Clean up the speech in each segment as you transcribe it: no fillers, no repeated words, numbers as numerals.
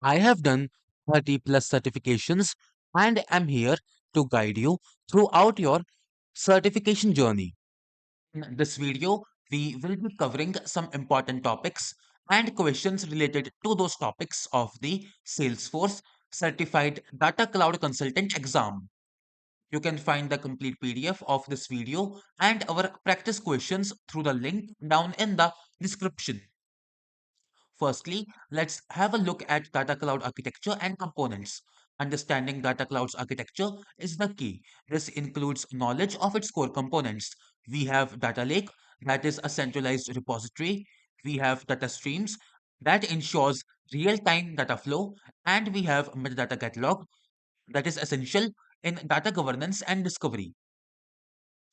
I have done 30 plus certifications and am here to guide you throughout your certification journey. In this video, we will be covering some important topics and questions related to those topics of the Salesforce Certified Data Cloud Consultant exam. You can find the complete PDF of this video and our practice questions through the link down in the description. Firstly, let's have a look at data cloud architecture and components. Understanding data cloud's architecture is the key. This includes knowledge of its core components. We have data lake, that is a centralized repository. We have data streams that ensures real-time data flow, and we have metadata catalog that is essential in data governance and discovery.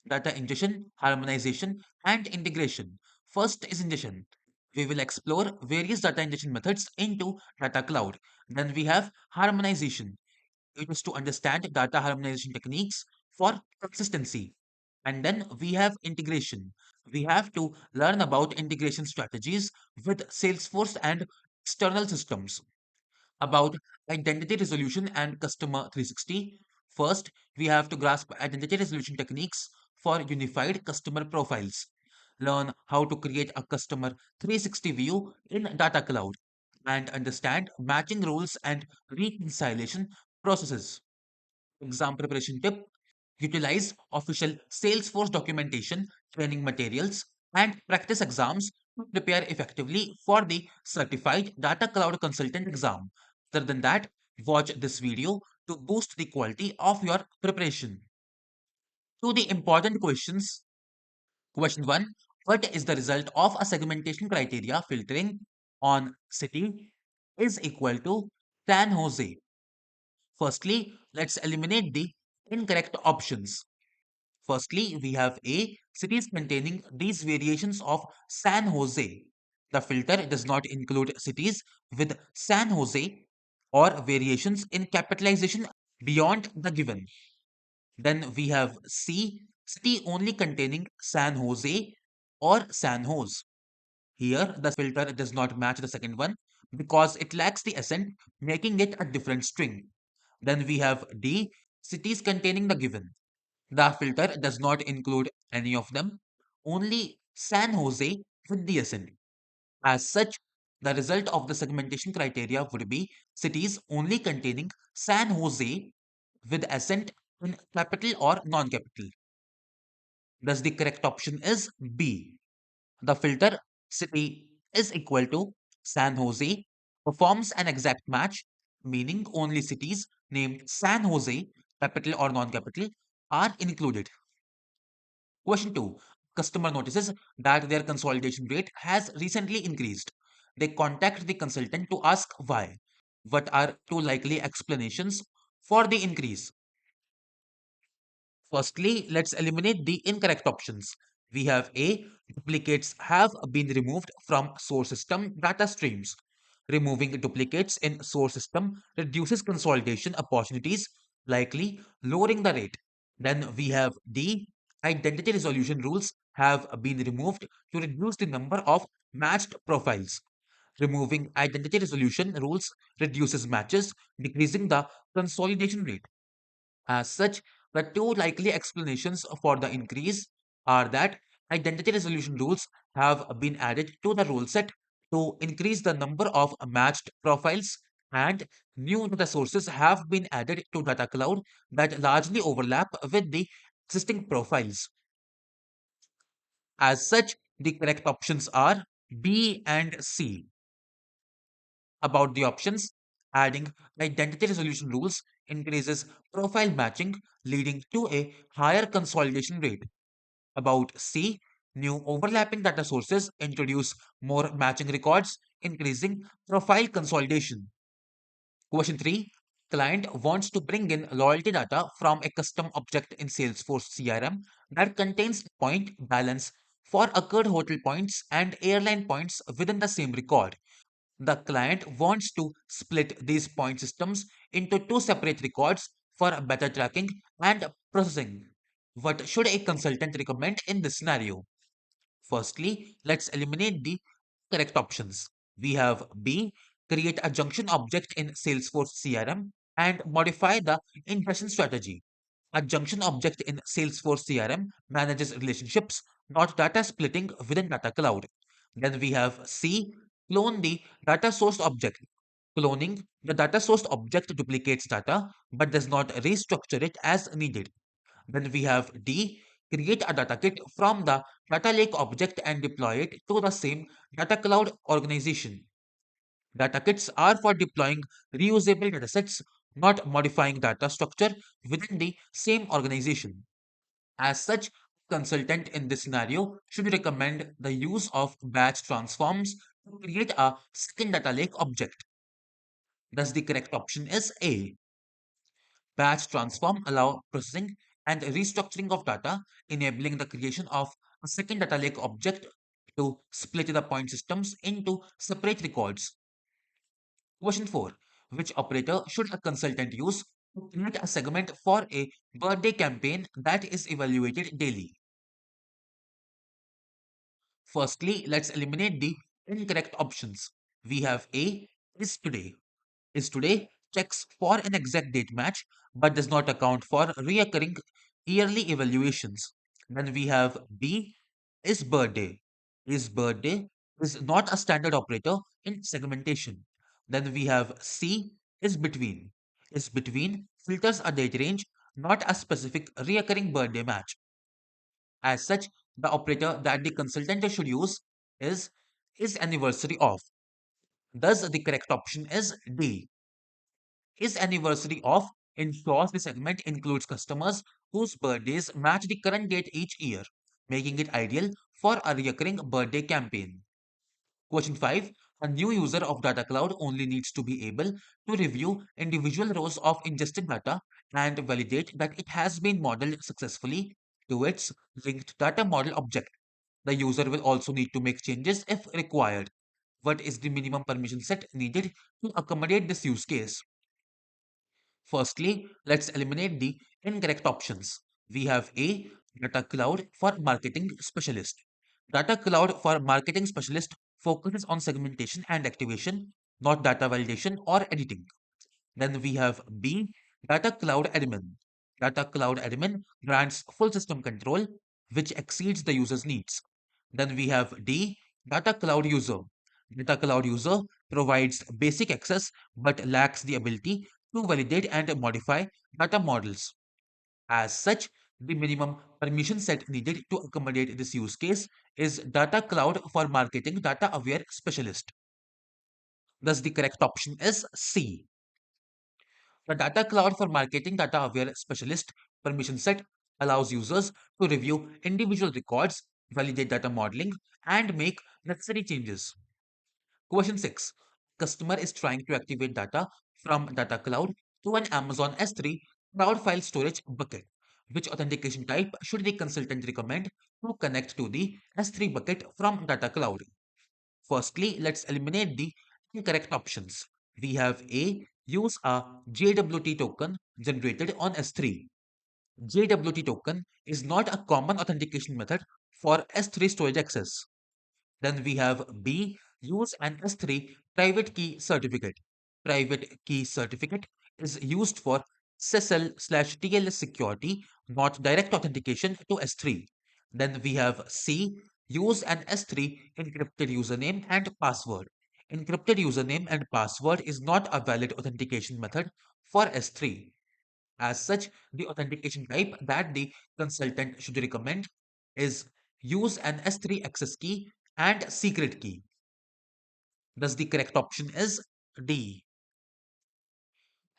Data ingestion, harmonization, and integration. First is ingestion. We will explore various data ingestion methods into data cloud. Then we have harmonization. It is to understand data harmonization techniques for consistency. And then we have integration. We have to learn about integration strategies with Salesforce and external systems. About identity resolution and customer 360. First, we have to grasp identity resolution techniques for unified customer profiles. Learn how to create a customer 360 view in Data Cloud and understand matching rules and reconciliation processes. Exam preparation tip: utilize official Salesforce documentation, training materials, and practice exams to prepare effectively for the Certified Data Cloud Consultant exam. Other than that, watch this video to boost the quality of your preparation. To the important questions. Question 1: what is the result of a segmentation criteria filtering on city is equal to San Jose? Firstly, let's eliminate the incorrect options. Firstly, we have A, cities containing these variations of San Jose. The filter does not include cities with San Jose or variations in capitalization beyond the given. Then we have C, city only containing San Jose or San Jose. Here, the filter does not match the second one because it lacks the accent, making it a different string. Then we have D, cities containing the given. The filter does not include any of them, only San Jose with the accent. As such, the result of the segmentation criteria would be cities only containing San Jose with accent in capital or non-capital. Thus, the correct option is B. The filter city is equal to San Jose performs an exact match, meaning only cities named San Jose, capital or non-capital, are included. Question 2. Customer notices that their consolidation rate has recently increased. They contact the consultant to ask why. What are two likely explanations for the increase? Firstly, let's eliminate the incorrect options. We have A, duplicates have been removed from source system data streams. Removing duplicates in source system reduces consolidation opportunities, likely lowering the rate. Then we have D, identity resolution rules have been removed to reduce the number of matched profiles. Removing identity resolution rules reduces matches, decreasing the consolidation rate. As such, the two likely explanations for the increase are that identity resolution rules have been added to the rule set to increase the number of matched profiles, and new data sources have been added to data cloud that largely overlap with the existing profiles. As such, the correct options are B and C. About the options, adding identity resolution rules increases profile matching, leading to a higher consolidation rate. About C, new overlapping data sources introduce more matching records, increasing profile consolidation. Question 3, client wants to bring in loyalty data from a custom object in Salesforce CRM that contains point balance for occurred hotel points and airline points within the same record. The client wants to split these point systems into two separate records for better tracking and processing. What should a consultant recommend in this scenario? Firstly, let's eliminate the correct options. We have B. Create a junction object in Salesforce CRM and modify the ingestion strategy. A junction object in Salesforce CRM manages relationships, not data splitting within Data Cloud. Then we have C, clone the data source object. Cloning the data source object duplicates data but does not restructure it as needed. Then we have D, create a data kit from the data lake object and deploy it to the same data cloud organization. Data kits are for deploying reusable datasets, not modifying data structure within the same organization. As such, consultant in this scenario should recommend the use of batch transforms to create a second data lake object. Thus, the correct option is A. Batch transform allow processing and restructuring of data, enabling the creation of a second data lake object to split the point systems into separate records. Question 4. Which operator should a consultant use to create a segment for a birthday campaign that is evaluated daily? Firstly, let's eliminate the incorrect options. We have A is today. Is today checks for an exact date match but does not account for reoccurring yearly evaluations. Then we have B is birthday. Is birthday is not a standard operator in segmentation. Then we have C is between. Is between filters a date range, not a specific reoccurring birthday match. As such, the operator that the consultant should use is anniversary of. Thus, the correct option is D. Is anniversary of ensures the segment includes customers whose birthdays match the current date each year, making it ideal for a recurring birthday campaign. Question 5. A new user of Data Cloud only needs to be able to review individual rows of ingested data and validate that it has been modeled successfully to its linked data model object. The user will also need to make changes if required. What is the minimum permission set needed to accommodate this use case? Firstly, let's eliminate the incorrect options. We have A, Data Cloud for Marketing Specialist. Data Cloud for Marketing Specialist focuses on segmentation and activation, not data validation or editing. Then we have B, Data Cloud Admin. Data Cloud Admin grants full system control, which exceeds the user's needs. Then we have D, Data Cloud User. Data Cloud User provides basic access but lacks the ability to validate and modify data models. As such, the minimum permission set needed to accommodate this use case is Data Cloud for Marketing Data Aware Specialist. Thus, the correct option is C. The Data Cloud for Marketing Data Aware Specialist permission set allows users to review individual records, validate data modeling, and make necessary changes. Question 6. Customer is trying to activate data from Data Cloud to an Amazon S3 cloud file storage bucket. Which authentication type should the consultant recommend to connect to the S3 bucket from Data Cloud? Firstly, let's eliminate the incorrect options. We have A. Use a JWT token generated on S3. JWT token is not a common authentication method for S3 storage access. Then we have B. Use an S3 private key certificate. Private key certificate is used for SSL/TLS security, not direct authentication to S3. Then we have C. Use an S3 encrypted username and password. Encrypted username and password is not a valid authentication method for S3. As such, the authentication type that the consultant should recommend is use an S3 access key and secret key. Thus, the correct option is D.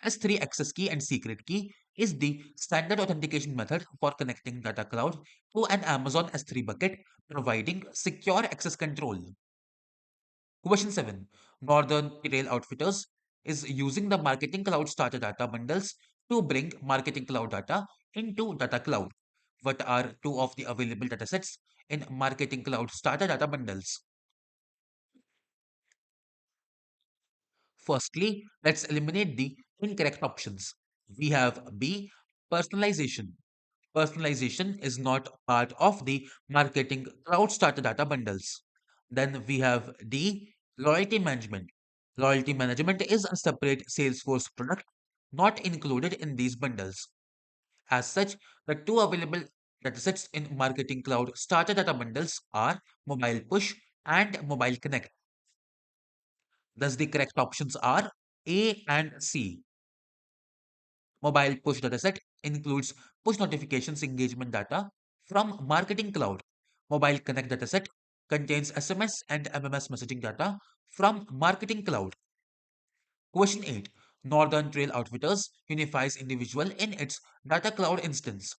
S3 access key and secret key is the standard authentication method for connecting Data Cloud to an Amazon S3 bucket, providing secure access control. Question 7. Northern Trail Outfitters is using the Marketing Cloud Starter data bundles to bring Marketing Cloud data into Data Cloud. What are two of the available datasets in Marketing Cloud Starter data bundles? Firstly, let's eliminate the incorrect options. We have B, personalization. Personalization is not part of the Marketing Cloud Starter data bundles. Then we have D, loyalty management. Loyalty management is a separate Salesforce product not included in these bundles. As such, the two available datasets in Marketing Cloud starter data bundles are Mobile Push and Mobile Connect. Thus, the correct options are A and C. Mobile Push dataset includes push notifications engagement data from Marketing Cloud. Mobile Connect dataset contains SMS and MMS messaging data from Marketing Cloud. Question 8. Northern Trail Outfitters unifies individual in its data cloud instance.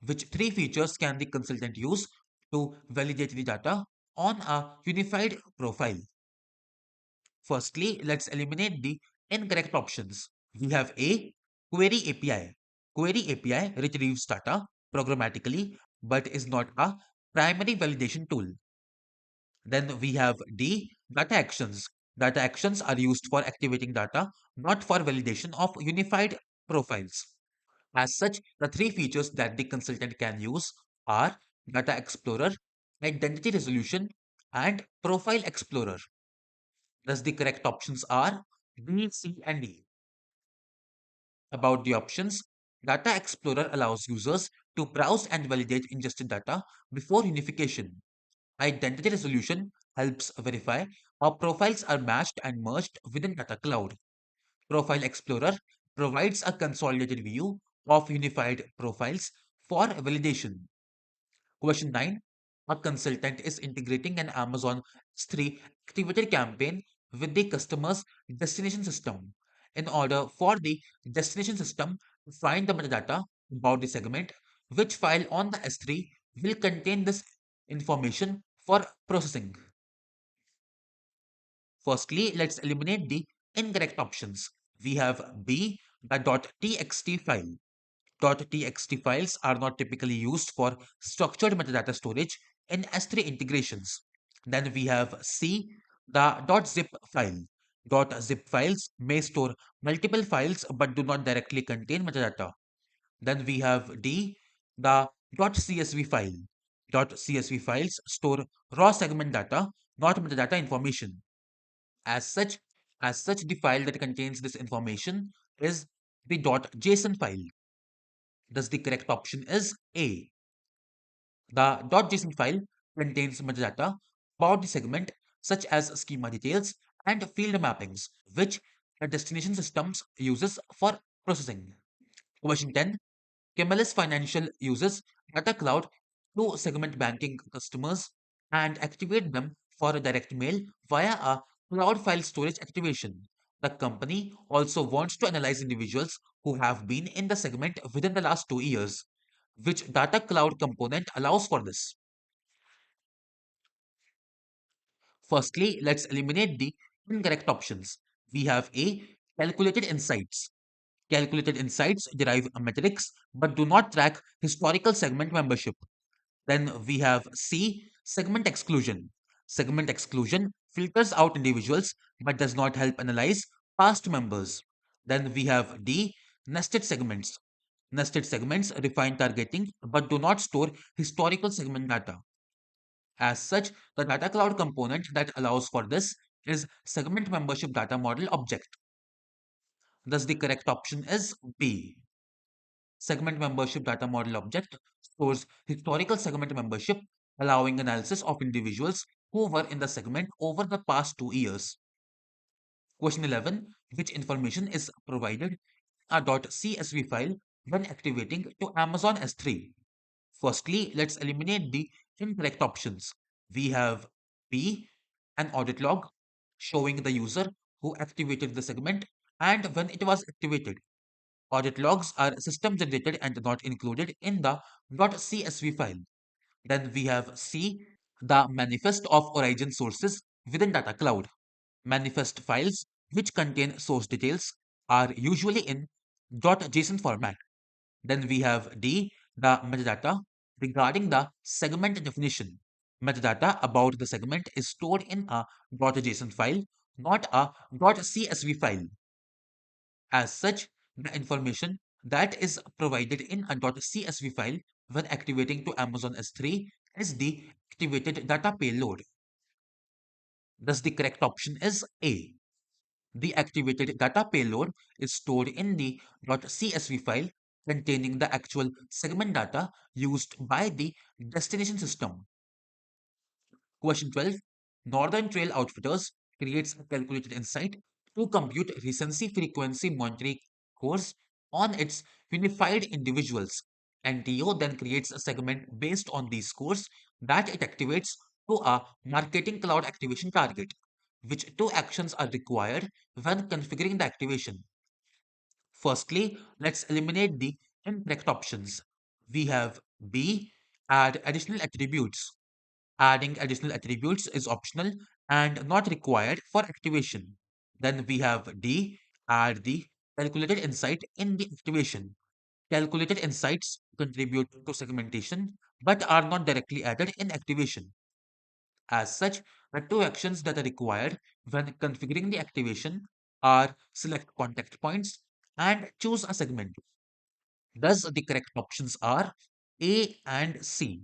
Which three features can the consultant use to validate the data on a unified profile? Firstly, let's eliminate the incorrect options. We have A. Query API. Query API retrieves data programmatically but is not a primary validation tool. Then we have D. Data actions. Data actions are used for activating data, not for validation of unified profiles. As such, the three features that the consultant can use are Data Explorer, Identity Resolution, and Profile Explorer. Thus, the correct options are B, C, and D. About the options, Data Explorer allows users to browse and validate ingested data before unification. Identity resolution helps verify how profiles are matched and merged within Data Cloud. Profile Explorer provides a consolidated view of unified profiles for validation. Question 9. A consultant is integrating an Amazon S3 activated campaign with the customer's destination system. In order for the destination system to find the metadata about the segment, which file on the S3 will contain this information for processing. Firstly, let's eliminate the incorrect options. We have B, the .txt file. .txt files are not typically used for structured metadata storage in S3 integrations. Then we have C, the .zip file. .zip files may store multiple files but do not directly contain metadata. Then we have D, the .csv file. .csv files store raw segment data, not metadata information. As such, the file that contains this information is the .json file. Thus, the correct option is A. The .json file contains metadata about the segment, such as schema details and field mappings, which the destination systems uses for processing. Question 10. Camelus Financial uses Data Cloud to segment banking customers and activate them for a direct mail via a cloud file storage activation. The company also wants to analyze individuals who have been in the segment within the last 2 years. Which Data Cloud component allows for this? Firstly, let's eliminate the incorrect options. We have A. Calculated insights. Calculated insights derive metrics but do not track historical segment membership. Then we have C, segment exclusion. Segment exclusion filters out individuals but does not help analyze past members. Then we have D, nested segments. Nested segments refine targeting but do not store historical segment data. As such, the data cloud component that allows for this is segment membership data model object. Thus, the correct option is B. Segment membership data model object stores historical segment membership, allowing analysis of individuals who were in the segment over the past 2 years. Question 11. Which information is provided a .csv file when activating to Amazon S3? Firstly, let's eliminate the incorrect options. We have B, an audit log showing the user who activated the segment and when it was activated. Audit logs are system generated and not included in the .csv file. Then we have C, the manifest of origin sources within Data Cloud. Manifest files, which contain source details, are usually in .json format. Then we have D, the metadata regarding the segment definition. Metadata about the segment is stored in a .json file, not a .csv file. As such, the information that is provided in a .csv file when activating to Amazon S3 is the activated data payload. Thus, the correct option is A. The activated data payload is stored in the .csv file containing the actual segment data used by the destination system. Question 12. Northern Trail Outfitters creates a calculated insight to compute recency frequency monetary course on its unified individuals. NTO then creates a segment based on these scores that it activates to a marketing cloud activation target, which two actions are required when configuring the activation. Firstly, let's eliminate the incorrect options. We have B, add additional attributes. Adding additional attributes is optional and not required for activation. Then we have D, add the calculated insight in the activation. Calculated insights contribute to segmentation but are not directly added in activation. As such, the two actions that are required when configuring the activation are select contact points and choose a segment. Thus, the correct options are A and C.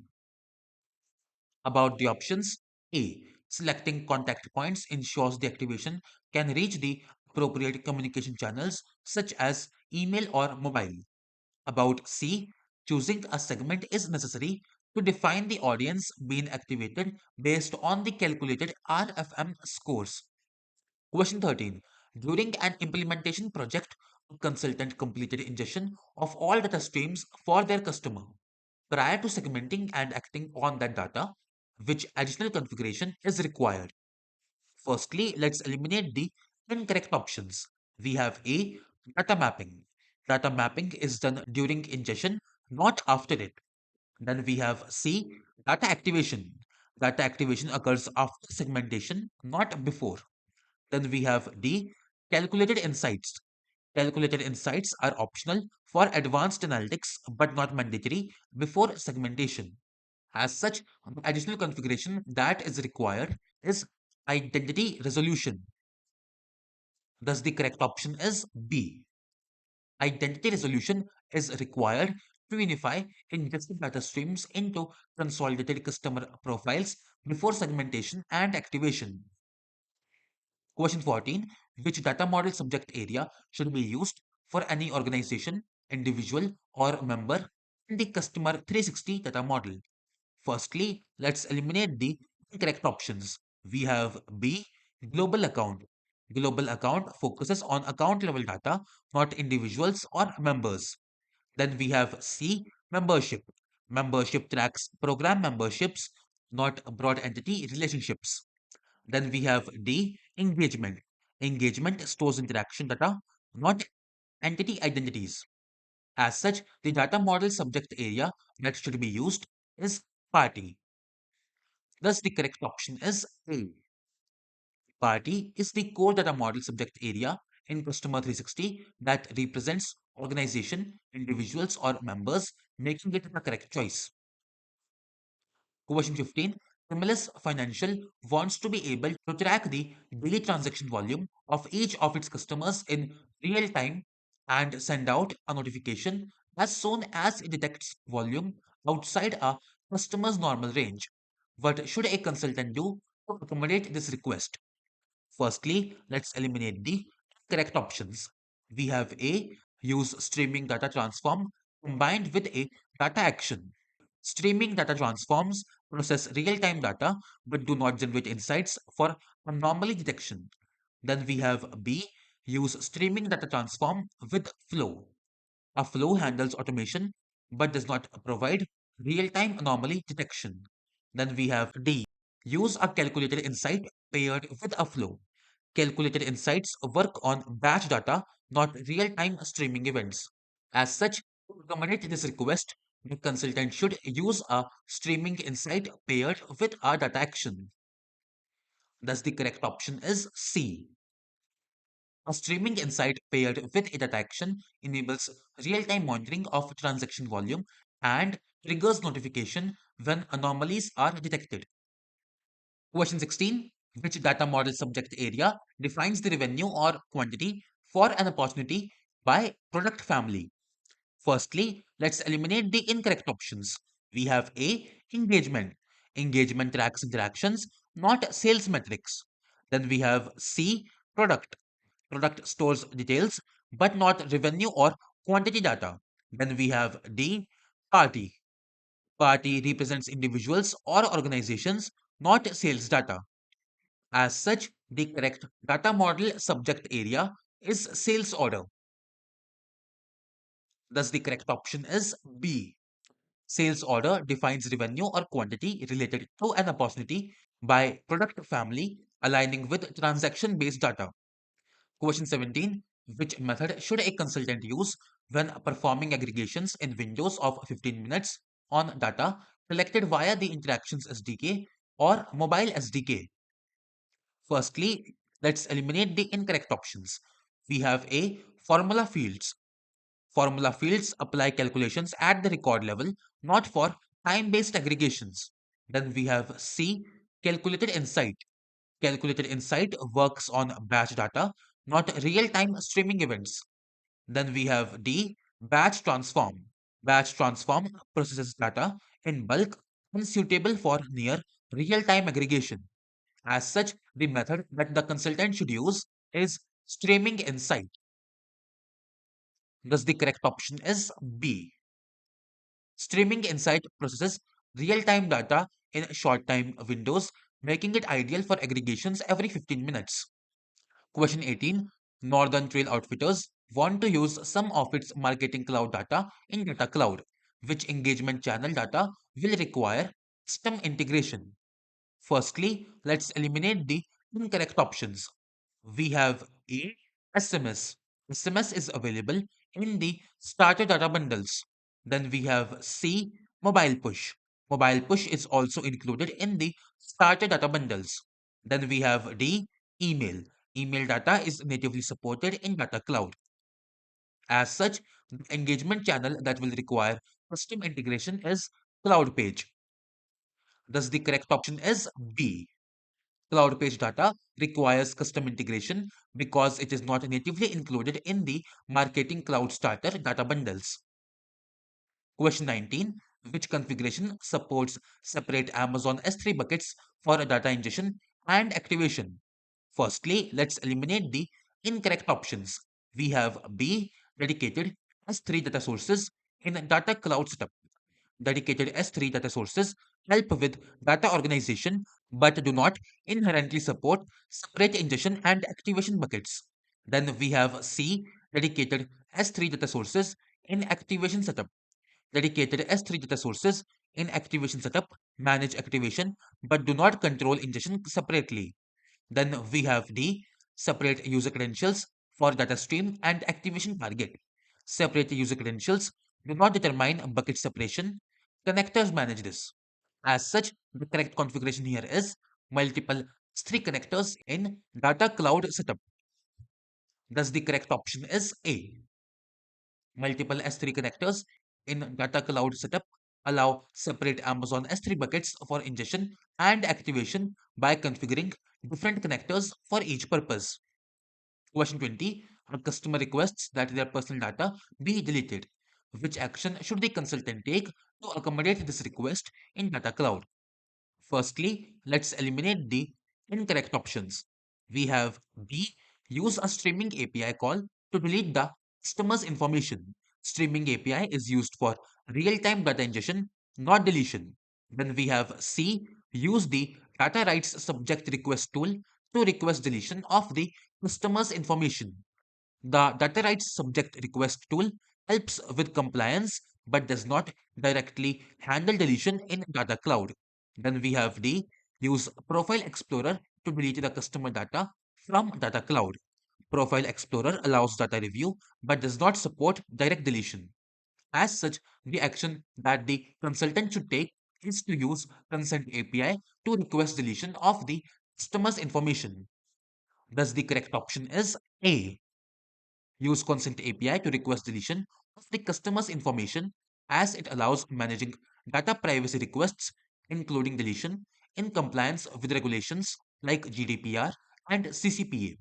About the options, A. Selecting contact points ensures the activation can reach the appropriate communication channels such as email or mobile. About C. Choosing a segment is necessary to define the audience being activated based on the calculated RFM scores. Question 13. During an implementation project, a consultant completed ingestion of all data streams for their customer. Prior to segmenting and acting on that data, which additional configuration is required? Firstly, let's eliminate the incorrect options. We have A. Data mapping. Data mapping is done during ingestion, not after it. Then we have C. Data activation. Data activation occurs after segmentation, not before. Then we have D. Calculated insights. Calculated insights are optional for advanced analytics but not mandatory before segmentation. As such, the additional configuration that is required is identity resolution. Thus, the correct option is B. Identity resolution is required to unify ingested data streams into consolidated customer profiles before segmentation and activation. Question 14. Which data model subject area should be used for any organization, individual, or member in the customer 360 data model? Firstly, let's eliminate the incorrect options. We have B, global account. Global account focuses on account level data, not individuals or members. Then we have C, membership. Membership tracks program memberships, not broad entity relationships. Then we have D, engagement. Engagement stores interaction data, not entity identities. As such, the data model subject area that should be used is party. Thus, the correct option is A. Party is the core data model subject area in Customer 360 that represents organization, individuals, or members, making it the correct choice. Question 15. Stimulus Financial wants to be able to track the daily transaction volume of each of its customers in real time and send out a notification as soon as it detects volume outside a customer's normal range. What should a consultant do to accommodate this request? Firstly, let's eliminate the correct options. We have A, use streaming data transform combined with a data action. Streaming data transforms process real-time data but do not generate insights for anomaly detection. Then we have B, use streaming data transform with flow. A flow handles automation but does not provide real-time anomaly detection. Then we have D, use a calculated insight paired with a flow. Calculated insights work on batch data, not real-time streaming events. As such, to accommodate this request, the consultant should use a streaming insight paired with a data action. Thus, the correct option is C. A streaming insight paired with a data action enables real-time monitoring of transaction volume and triggers notification when anomalies are detected. Question 16. Which data model subject area defines the revenue or quantity for an opportunity by product family? Firstly, let's eliminate the incorrect options. We have A, engagement. Engagement tracks interactions, not sales metrics. Then we have C, product. product stores details, but not revenue or quantity data. Then we have D, party. Party represents individuals or organizations, not sales data. As such, the correct data model subject area is sales order. Thus, the correct option is B. Sales order defines revenue or quantity related to an opportunity by product family, aligning with transaction based data. Question 17. Which method should a consultant use when performing aggregations in windows of 15 minutes on data collected via the Interactions SDK or Mobile SDK? Firstly, let's eliminate the incorrect options. We have A. Formula fields. Formula fields apply calculations at the record level, not for time-based aggregations. Then we have C. Calculated insight. Calculated insight works on batch data, not real-time streaming events. Then we have D. Batch transform. Batch transform processes data in bulk unsuitable for near real-time aggregation. As such, the method that the consultant should use is streaming insight. Thus, the correct option is B. Streaming Insight processes real-time data in short-time windows, making it ideal for aggregations every 15 minutes. Question 18. Northern Trail Outfitters want to use some of its marketing cloud data in Data Cloud, which engagement channel data will require system integration. Firstly, let's eliminate the incorrect options. We have A. SMS. SMS is available in the starter data bundles. Then we have C. Mobile push. Mobile push is also included in the starter data bundles. Then we have D. Email. Email data is natively supported in Data Cloud. As such, the engagement channel that will require custom integration is Cloud Page. Thus, the correct option is B. Cloud Page data requires custom integration because it is not natively included in the Marketing Cloud Starter data bundles. Question 19. Which configuration supports separate Amazon S3 buckets for data ingestion and activation? Firstly, let's eliminate the incorrect options. We have B. Dedicated S3 data sources in Data Cloud Setup. Dedicated S3 data sources help with data organization but do not inherently support separate ingestion and activation buckets. Then we have C. Dedicated S3 data sources in activation setup. Dedicated S3 data sources in activation setup manage activation but do not control ingestion separately. Then we have D. Separate user credentials for data stream and activation target. Separate user credentials do not determine bucket separation. Connectors manage this. As such, the correct configuration here is multiple S3 connectors in Data Cloud setup. Thus, the correct option is A. Multiple S3 connectors in Data Cloud setup allow separate Amazon S3 buckets for ingestion and activation by configuring different connectors for each purpose. Question 20. A customer requests that their personal data be deleted. Which action should the consultant take to accommodate this request in Data Cloud? Firstly, let's eliminate the incorrect options. We have B. Use a streaming API call to delete the customer's information. Streaming API is used for real-time data ingestion, not deletion. Then we have C. Use the data rights subject request tool to request deletion of the customer's information. The data rights subject request tool helps with compliance but does not directly handle deletion in Data Cloud. Then we have D. Use Profile Explorer to delete the customer data from Data Cloud. Profile Explorer allows data review but does not support direct deletion. As such, the action that the consultant should take is to use Consent API to request deletion of the customer's information. Thus, the correct option is A. Use Consent API to request deletion of the customer's information as it allows managing data privacy requests, including deletion, in compliance with regulations like GDPR and CCPA.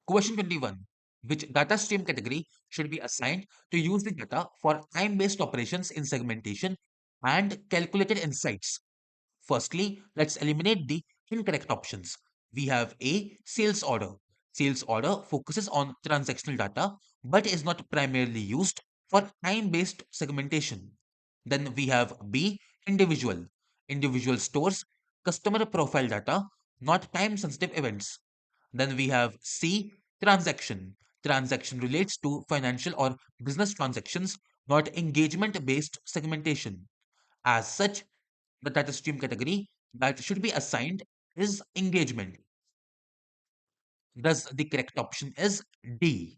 Question 21. Which data stream category should be assigned to use the data for time-based operations in segmentation and calculated insights? Firstly, let's eliminate the incorrect options. We have A. Sales order. Sales order focuses on transactional data but is not primarily used for time-based segmentation. Then we have B, individual. Individual stores customer profile data, not time-sensitive events. Then we have C, transaction. Transaction relates to financial or business transactions, not engagement-based segmentation. As such, the data stream category that should be assigned is engagement. Thus, the correct option is D.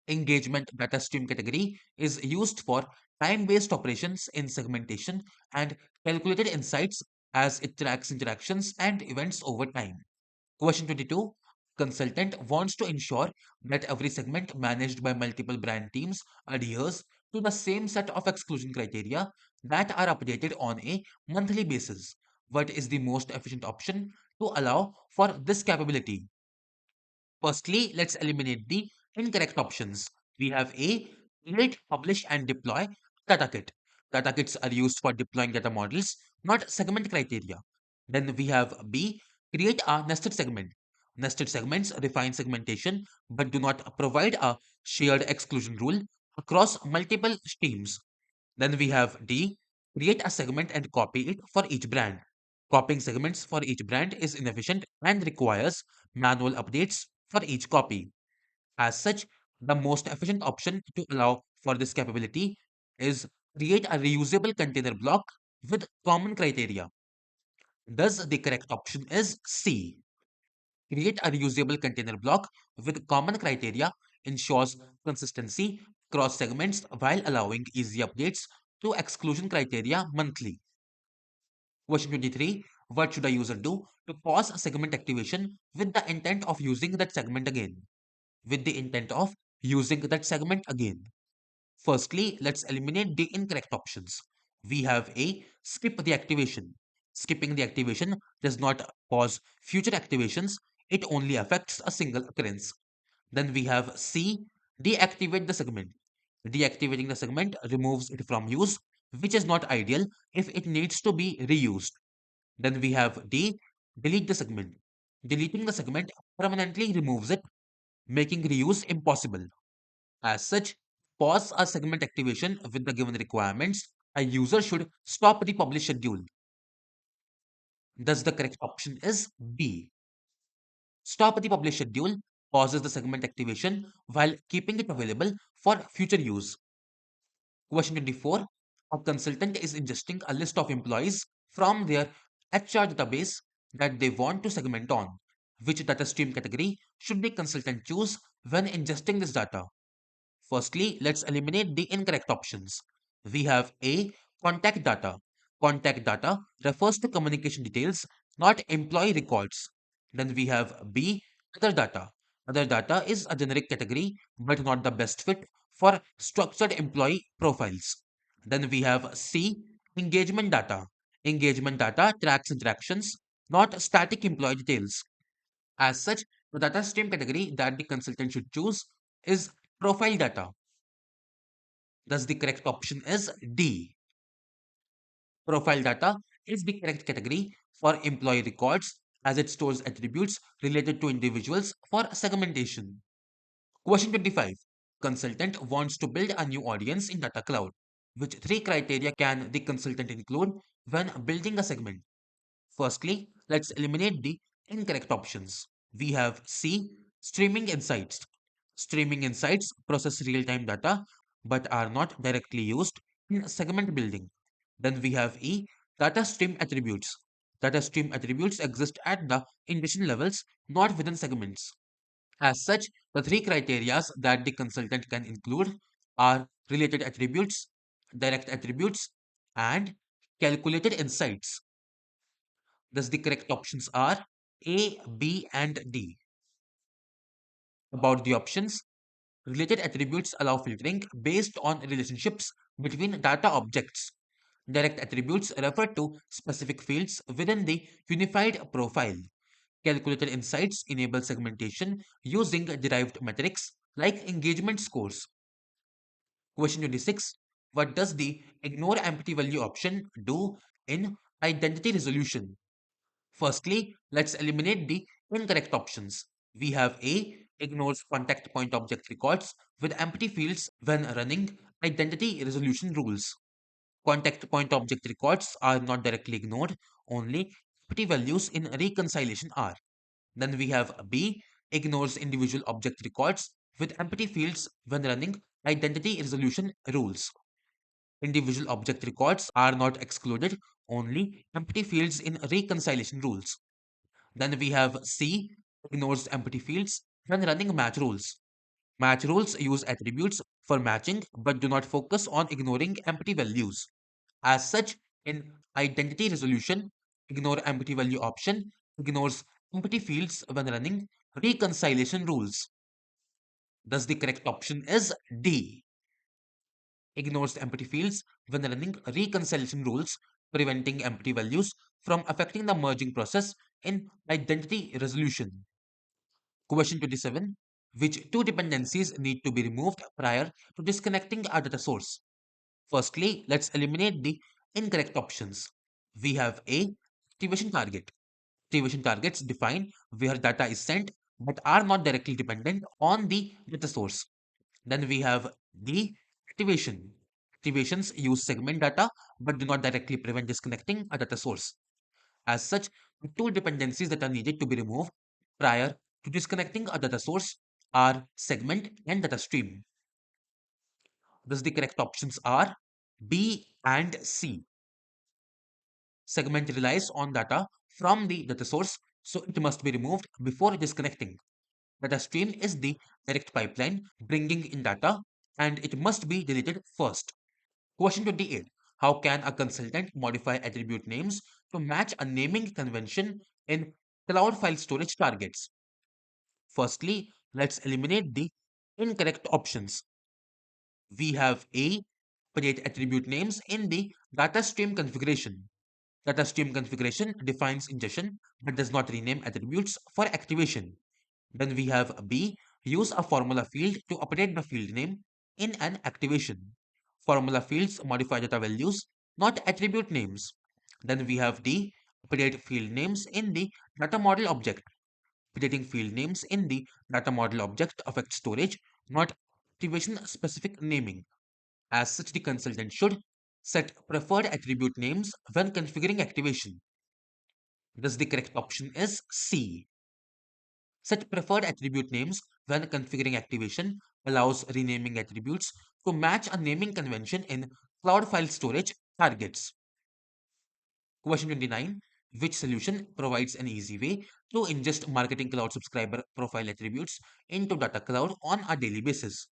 Engagement data stream category is used for time-based operations in segmentation and calculated insights as it tracks interactions and events over time. Question 22. Consultant wants to ensure that every segment managed by multiple brand teams adheres to the same set of exclusion criteria that are updated on a monthly basis. What is the most efficient option to allow for this capability? Firstly, let's eliminate the incorrect options. We have A, create, publish, and deploy data kit. Data kits are used for deploying data models, not segment criteria. Then we have B, create a nested segment. Nested segments refine segmentation but do not provide a shared exclusion rule across multiple streams. Then we have D, create a segment and copy it for each brand. Copying segments for each brand is inefficient and requires manual updates for each copy. As such, the most efficient option to allow for this capability is create a reusable container block with common criteria. Thus, the correct option is C. Create a reusable container block with common criteria ensures consistency across segments while allowing easy updates to exclusion criteria monthly. Question 23. What should a user do to pause a segment activation with the intent of using that segment again? With the intent of using that segment again. Firstly, let's eliminate the incorrect options. We have A, skip the activation. Skipping the activation does not pause future activations, it only affects a single occurrence. Then we have C, deactivate the segment. Deactivating the segment removes it from use, which is not ideal if it needs to be reused. Then we have D, delete the segment. Deleting the segment permanently removes it, making reuse impossible. As such, pause a segment activation with the given requirements. A user should stop the publish schedule. Thus, the correct option is B. Stop the publish schedule pauses the segment activation while keeping it available for future use. Question 24. A consultant is ingesting a list of employees from their HR database that they want to segment on. Which data stream category should the consultant choose when ingesting this data? Firstly, let's eliminate the incorrect options. We have A, contact data. Contact data refers to communication details, not employee records. Then we have B, other data. Other data is a generic category but not the best fit for structured employee profiles. Then we have C, engagement data. Engagement data tracks interactions, not static employee details. As such, the data stream category that the consultant should choose is profile data. Thus, the correct option is D. Profile data is the correct category for employee records as it stores attributes related to individuals for segmentation. Question 25. Consultant wants to build a new audience in Data Cloud. Which three criteria can the consultant include when building a segment? Firstly, let's eliminate the incorrect options. We have C, streaming insights. Streaming insights process real-time data but are not directly used in segment building. Then we have E, data stream attributes. Data stream attributes exist at the ingestion levels, not within segments. As such, the three criteria that the consultant can include are related attributes, direct attributes, and calculated insights. Thus, the correct options are A, B, and D. About the options, related attributes allow filtering based on relationships between data objects. Direct attributes refer to specific fields within the unified profile. Calculated insights enable segmentation using derived metrics like engagement scores. Question 26. What does the ignore empty value option do in identity resolution? Firstly, let's eliminate the Incorrect options. We have A, ignores contact point object records with empty fields when running identity resolution rules. Contact point object records are not directly ignored, only empty values in reconciliation are. Then we have B, ignores individual object records with empty fields when running identity resolution rules. Individual object records are not excluded, only empty fields in reconciliation rules. Then we have C, ignores empty fields when running match rules. Match rules use attributes for matching but do not focus on ignoring empty values. As such, in identity resolution, ignore empty value option ignores empty fields when running reconciliation rules. Thus, the correct option is D. Ignores empty fields when running reconciliation rules, preventing empty values from affecting the merging process in identity resolution. Question 27. Which two dependencies need to be removed prior to disconnecting a data source? Firstly, let's eliminate the incorrect options. We have A. Activation target. Activation targets define where data is sent but are not directly dependent on the data source. Then we have D. Activation. Activations use segment data but do not directly prevent disconnecting a data source. As such, the two dependencies that are needed to be removed prior to disconnecting a data source are segment and data stream. Thus, the correct options are B and C. Segment relies on data from the data source, so it must be removed before disconnecting. Data stream is the direct pipeline bringing in data, and it must be deleted first. Question 28. How can a consultant modify attribute names to match a naming convention in cloud file storage targets? Firstly, let's eliminate the incorrect options. We have A. Create attribute names in the data stream configuration. Data stream configuration defines ingestion but does not rename attributes for activation. Then we have B. Use a formula field to update the field name in an activation. Formula fields modify data values, not attribute names. Then we have D. Update field names in the data model object. Updating field names in the data model object affects storage, not activation specific naming. As such, the consultant should set preferred attribute names when configuring activation. Thus, the correct option is C. Set preferred attribute names when configuring activation allows renaming attributes to match a naming convention in cloud file storage targets. Question 29. Which solution provides an easy way to ingest marketing cloud subscriber profile attributes into data cloud on a daily basis?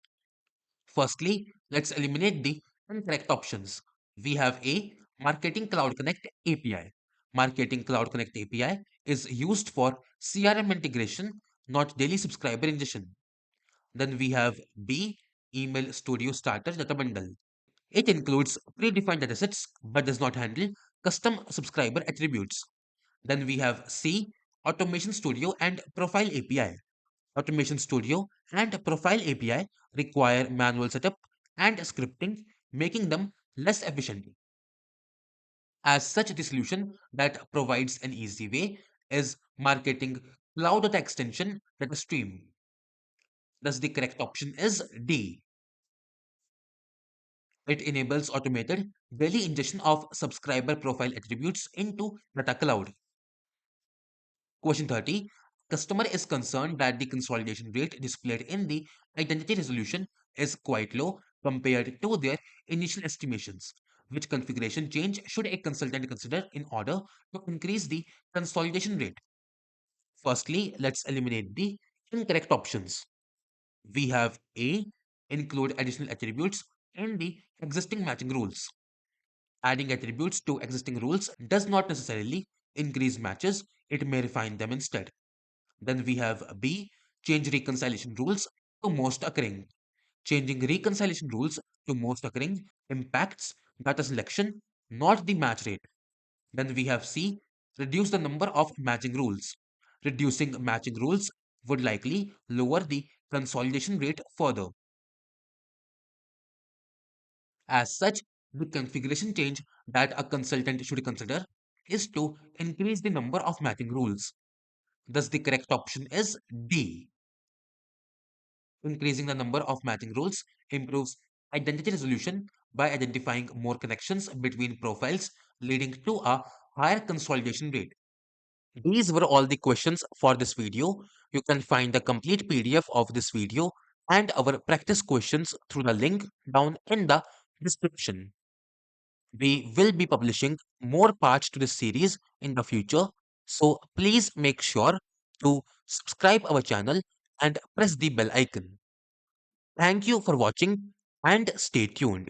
Firstly, let's eliminate the incorrect options. We have A. Marketing Cloud Connect API. Marketing Cloud Connect API is used for CRM integration, not daily subscriber ingestion. Then we have B. Email Studio Starter Data Bundle. It includes predefined datasets but does not handle custom subscriber attributes. Then we have C. Automation Studio and Profile API. Automation Studio and Profile API require manual setup and scripting, making them less efficient. As such, the solution that provides an easy way is Marketing Cloud Data Extension Data Stream. Thus, the correct option is D. It enables automated daily ingestion of subscriber profile attributes into Data Cloud. Question 30. Customer is concerned that the consolidation rate displayed in the identity resolution is quite low compared to their initial estimations. Which configuration change should a consultant consider in order to increase the consolidation rate? Firstly, let's eliminate the incorrect options. We have A. Include additional attributes in the existing matching rules. Adding attributes to existing rules does not necessarily increase matches, it may refine them instead. Then we have B. Change reconciliation rules to most occurring. Changing reconciliation rules to most occurring impacts data selection, not the match rate. Then we have C. Reduce the number of matching rules. Reducing matching rules would likely lower the consolidation rate further. As such, the configuration change that a consultant should consider is to increase the number of matching rules. Thus, the correct option is D. Increasing the number of matching rules improves identity resolution by identifying more connections between profiles, leading to a higher consolidation rate. These were all the questions for this video. You can find the complete PDF of this video and our practice questions through the link down in the description. We will be publishing more parts to this series in the future, so please make sure to subscribe our channel and press the bell icon. Thank you for watching and stay tuned.